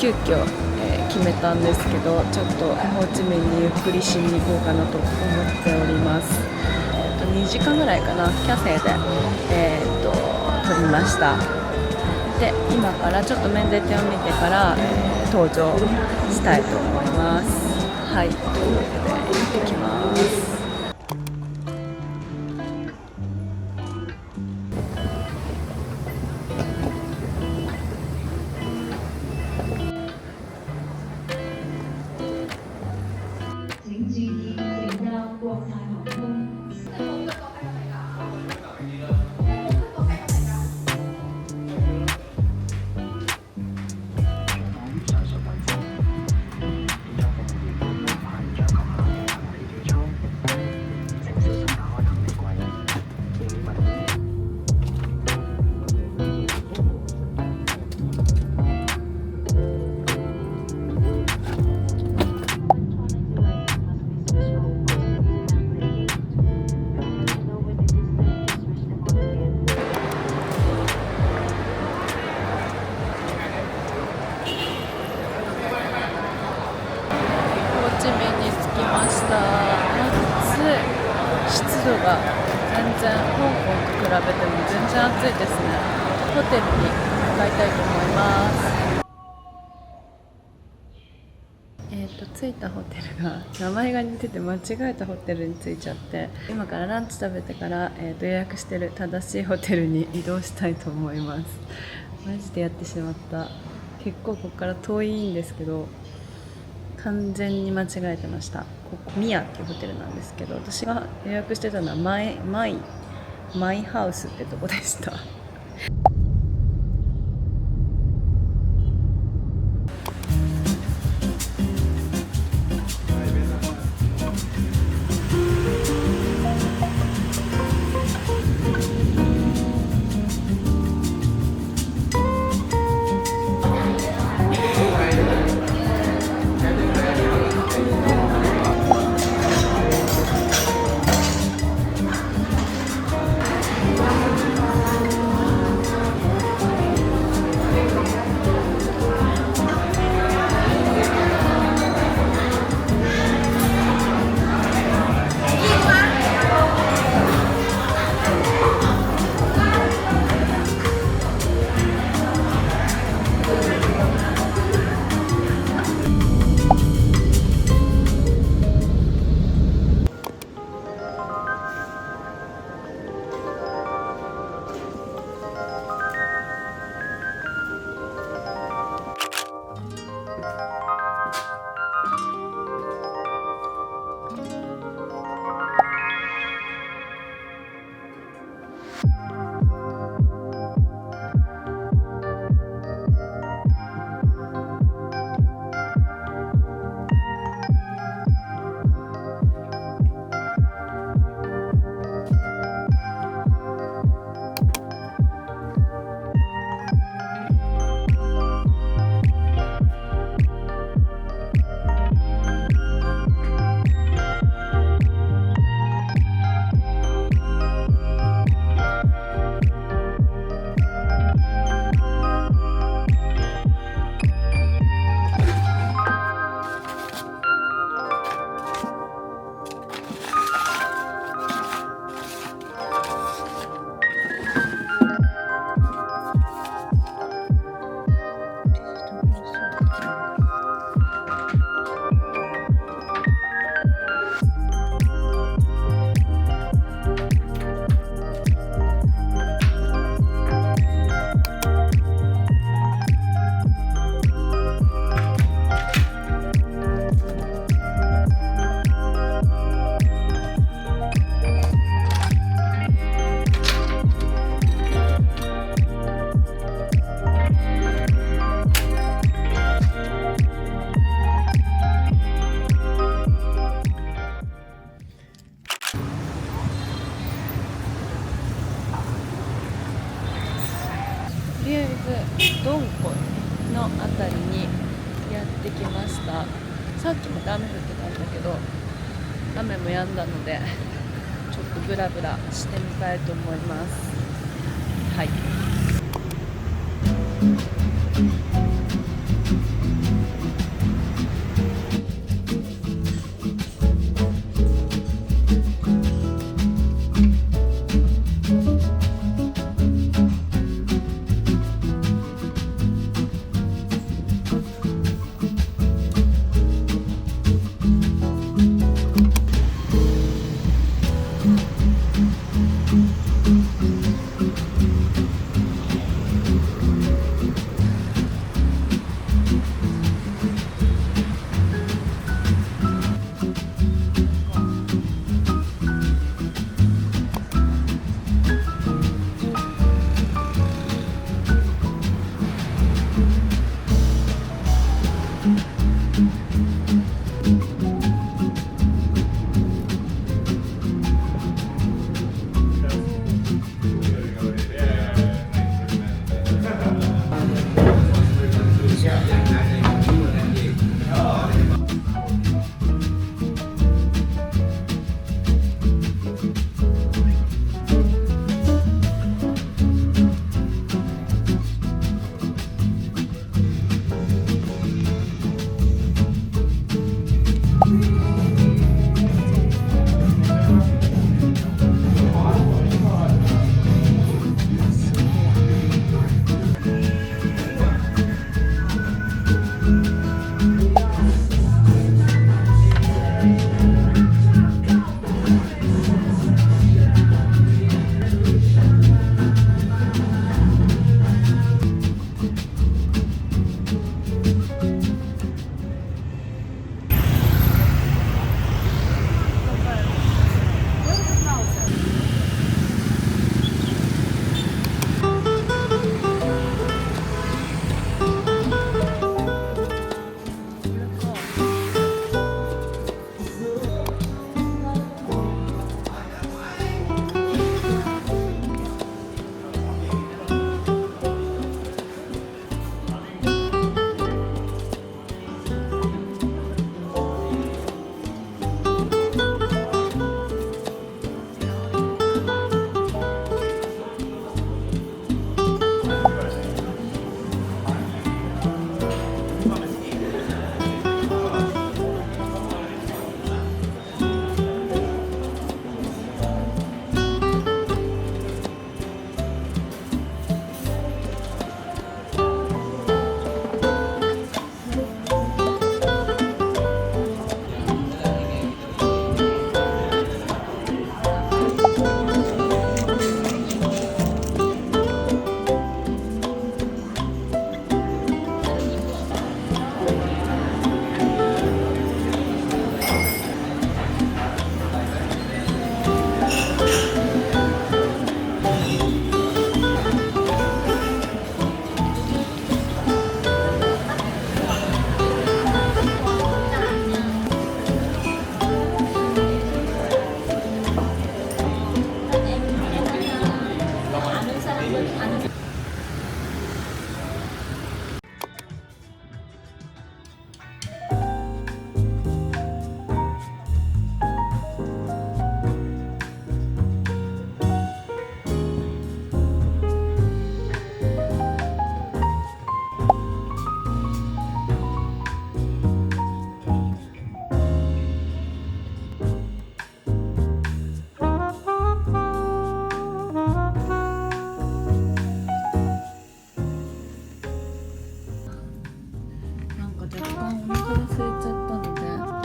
急遽、決めたんですけど、ちょっとホーチミンにゆっくりしに行こうかなと思っております。2時間ぐらいかな、キャセイで、撮りました。で、今からちょっと面接を見てから、登場したいと思います。はい、ということで行ってきます。地面に着きました。暑い。湿度が全然香港と比べても全然暑いですね。ホテルに向かいたいと思います。着いたホテルが名前が似てて間違えたホテルに着いちゃって、今からランチ食べてから、予約してる正しいホテルに移動したいと思います。マジでやってしまった。結構ここから遠いんですけど、完全に間違えてました。ここミヤっていうホテルなんですけど、私が予約してたのはマイハウスってとこでした。とりあえずドンコの辺りにやってきました。さっきまで雨降ってたんだけど、雨も止んだのでちょっとブラブラしてみたいと思います。はい。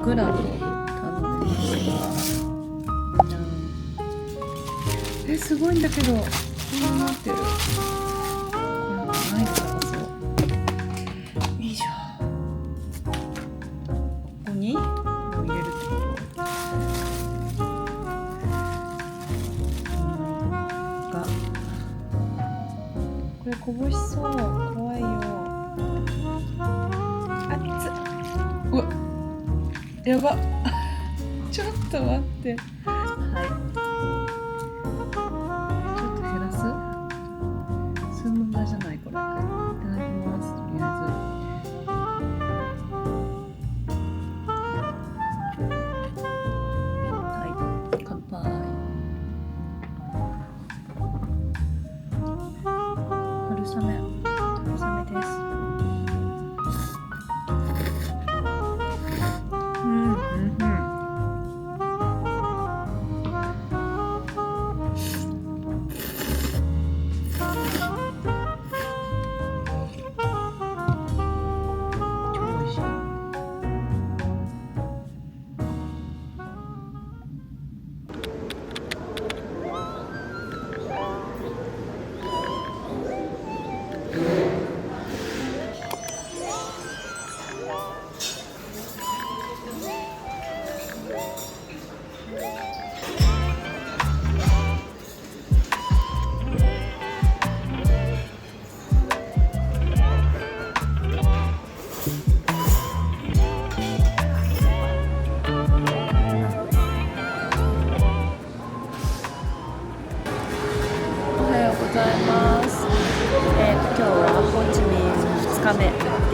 グラブを頼んでました。すごいんだけど、こんななってる。これないからそう。よいしょ。ここに入れるってことが、これこぼしそう。怖いよ。熱っ。うわ、やば。ちょっと待って。はい。ちょっと減らす？数分前じゃないこれ。いただきます。とりあえず。はい。乾杯。春雨です。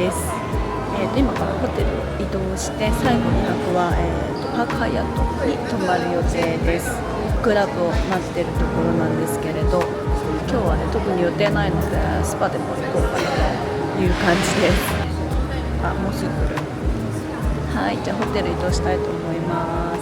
です。今からホテル移動して最後の泊は、パークハイアットに泊まる予定です。クラブを待ってるところなんですけれど、今日はね特に予定ないのでスパでも行こうかなという感じです。あ、もうすぐ来る。はい、じゃあホテル移動したいと思います。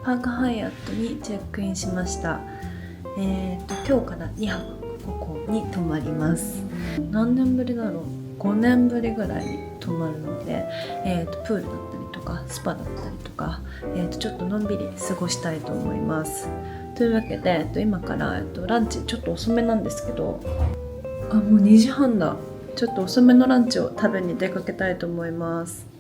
パークハイアットにチェックインしました。今日から2泊ここに泊まります。何年ぶりだろう、5年ぶりぐらいに泊まるので、プールだったりとかスパだったりとか、ちょっとのんびり過ごしたいと思います。というわけで、今から、ランチちょっと遅めなんですけど、あ、もう2時半だ。ちょっと遅めのランチを食べに出かけたいと思います。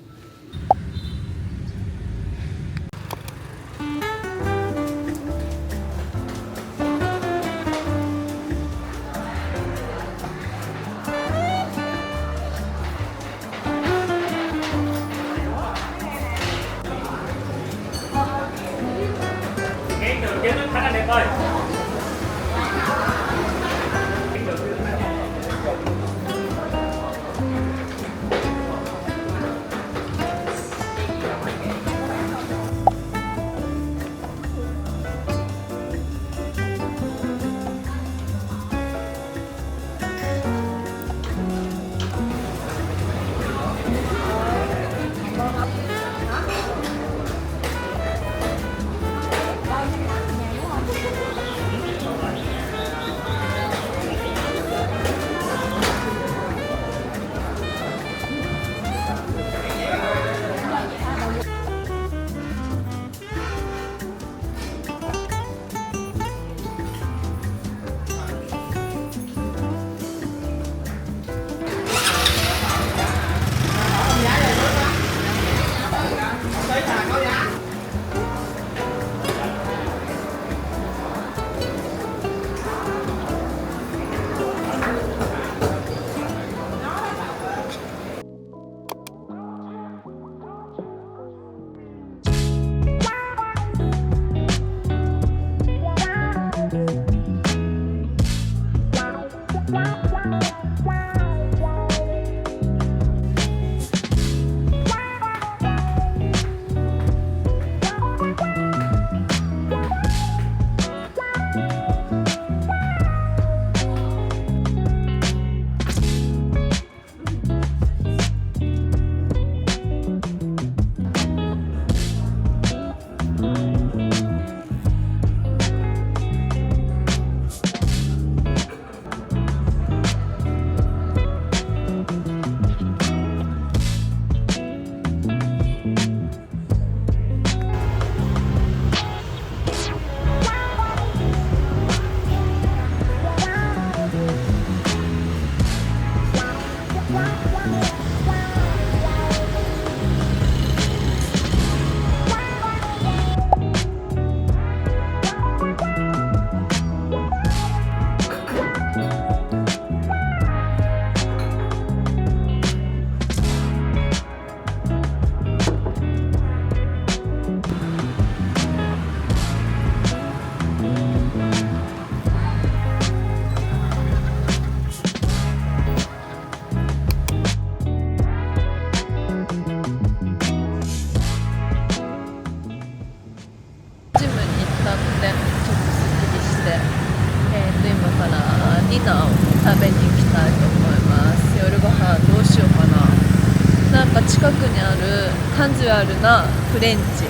ジムに行ったのでちょっとすっきりして、今からディナーを食べに行きたいと思います。夜ご飯どうしようかな。なんか近くにあるカジュアルなフレンチ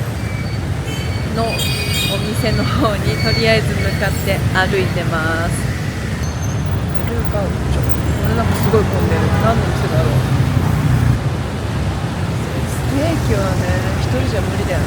のお店の方にとりあえず向かって歩いてます。ルーカウチョ、これなんかすごい混んでる。何の店だろう。ステーキはね、一人じゃ無理だよね。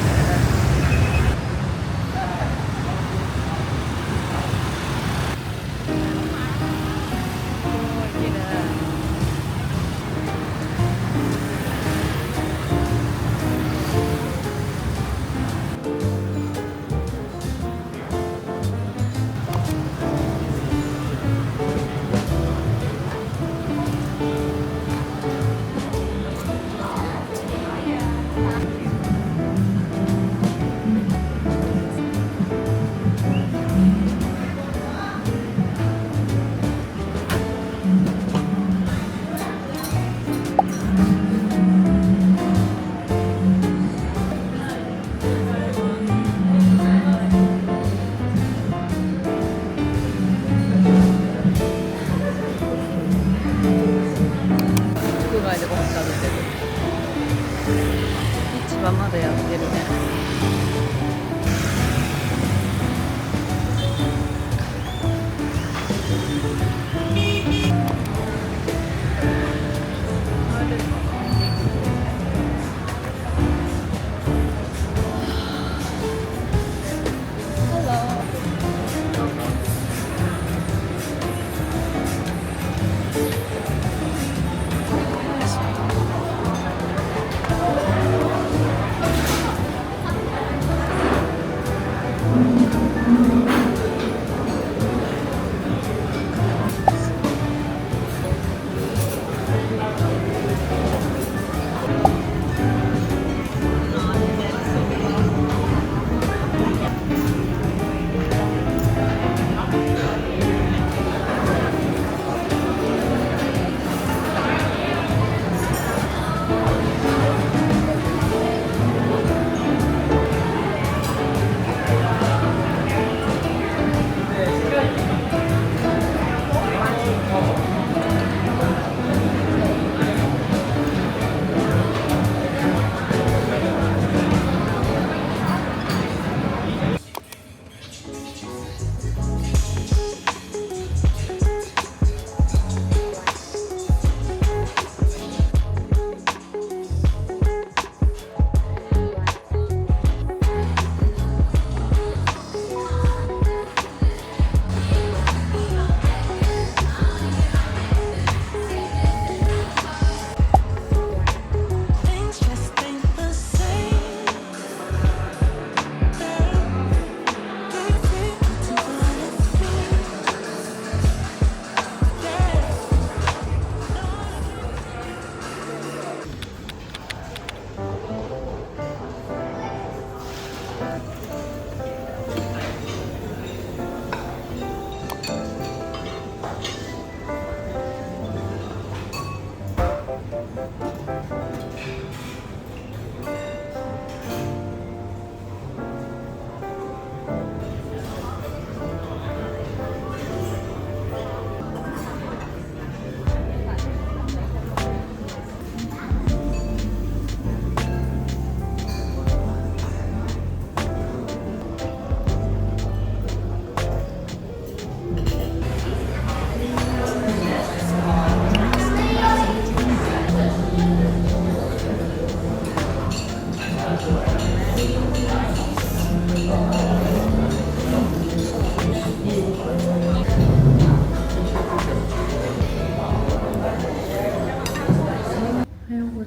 屋外でご飯食べてる。市場まだやってるね。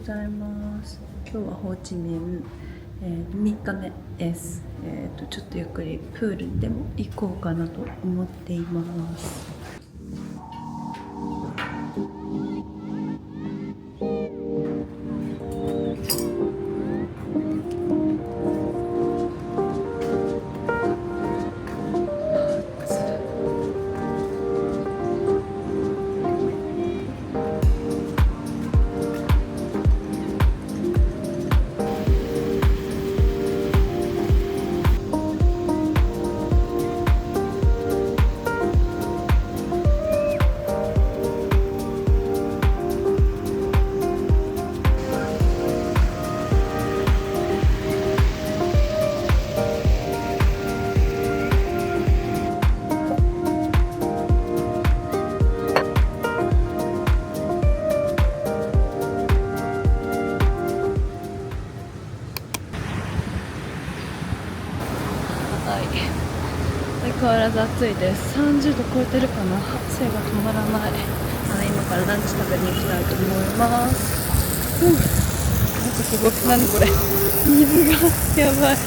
ざいます。今日はホーチミン、3日目です。ちょっとゆっくりプールにでも行こうかなと思っています。相変わらず暑いです。30度超えてるかな。汗が止まらない。今からランチ食べに行きたいと思います。なんかすごい、何これ、水がやばい。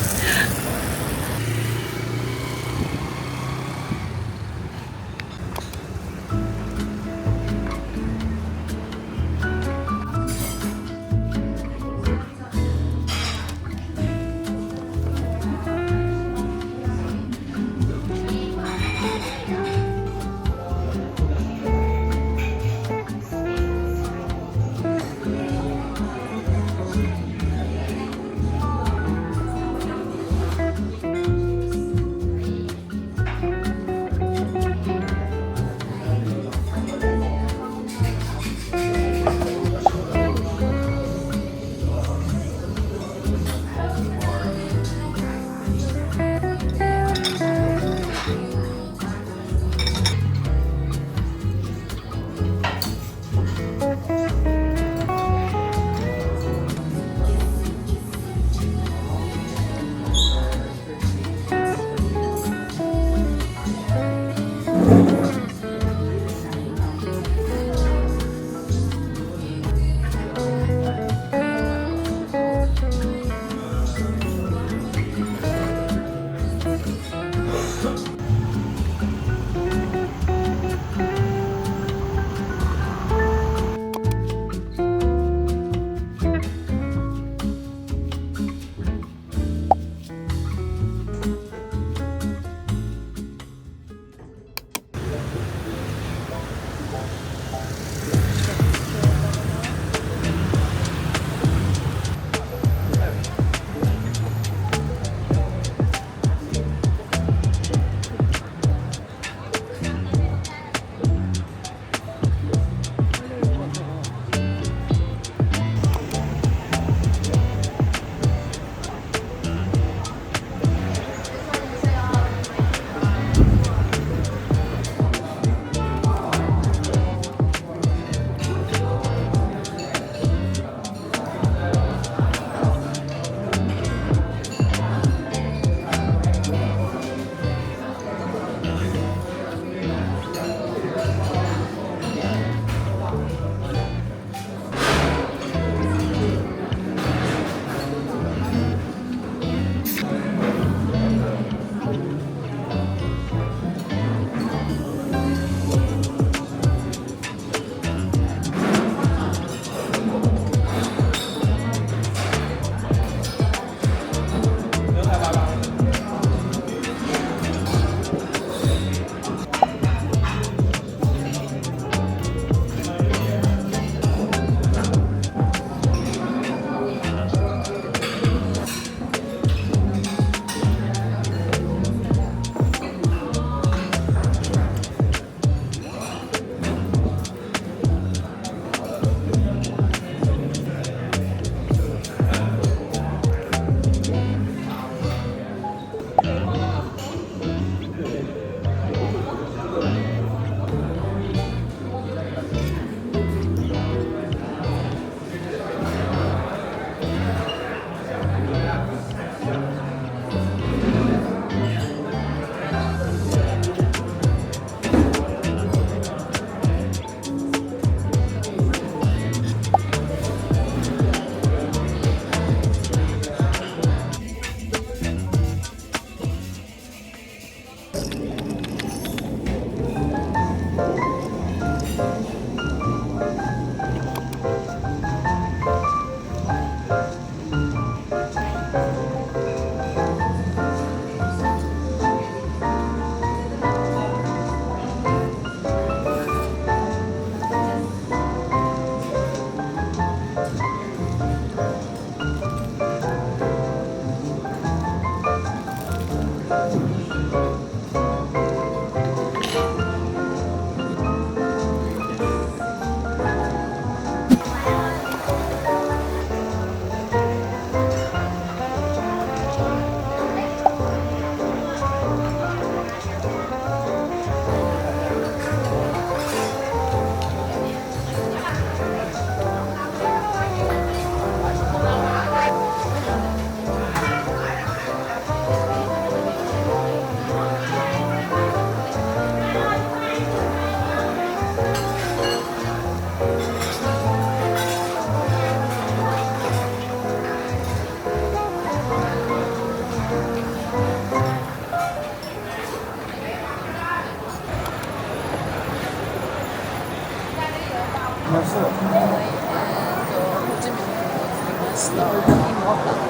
した。今また日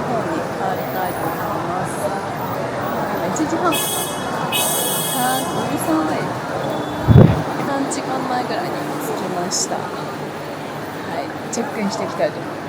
本に帰りたいと思います。今1時半かな。うるさい。3時間前ぐらいに着きました。はい、チェックインしていきたいと思います。